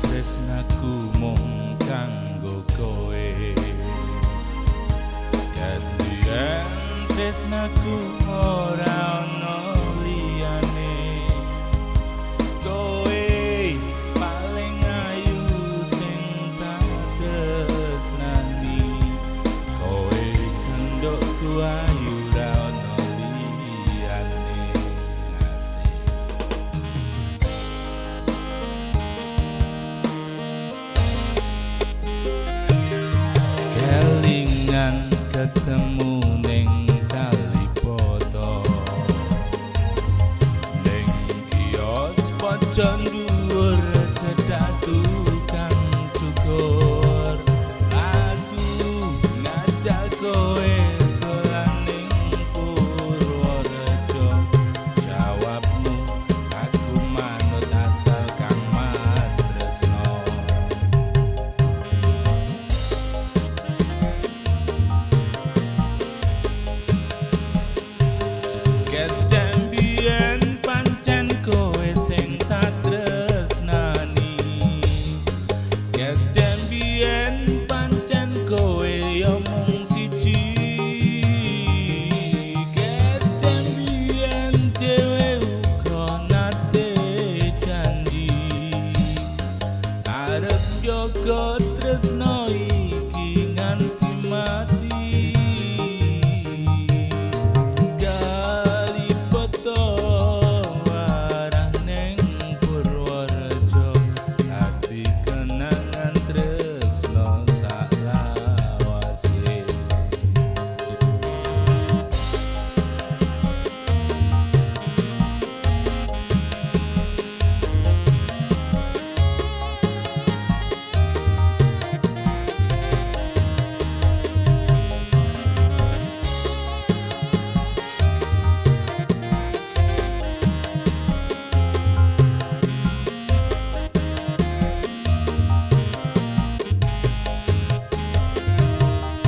Tresnaku mung kanggo kowe, gantian tresnaku ora ono liyane. Kowe paling ayu sing tak tresnani, kowe kendokku ayu ora ono liyane. Asik. Kelingan ketemu ning Kalipoto, ning kios pojok dhuwur cedhak tukang cukur. Aku ngajak kowe dolan ning Purworejo, jawabmu aku manut asal Kang Mas Tresno. Ketembien pancen kowe sing tak tresnani, ketembien pancen kowe yo mung siji, ketembien dhewe uga nate janji arep njaga tresno iki nganti mati.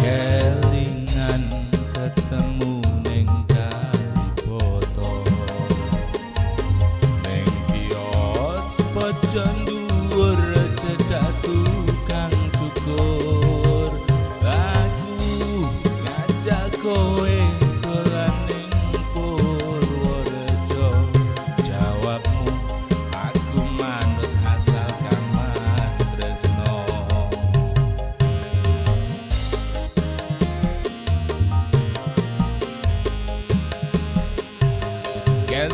Kelingan ketemu ning Kalipoto, ning kios pojok dhuwur cedhak tukang cukur. Aku ngajak kowe dolan ning Purworejo, jawabmu aku manut asal Kang Mas Tresno. Get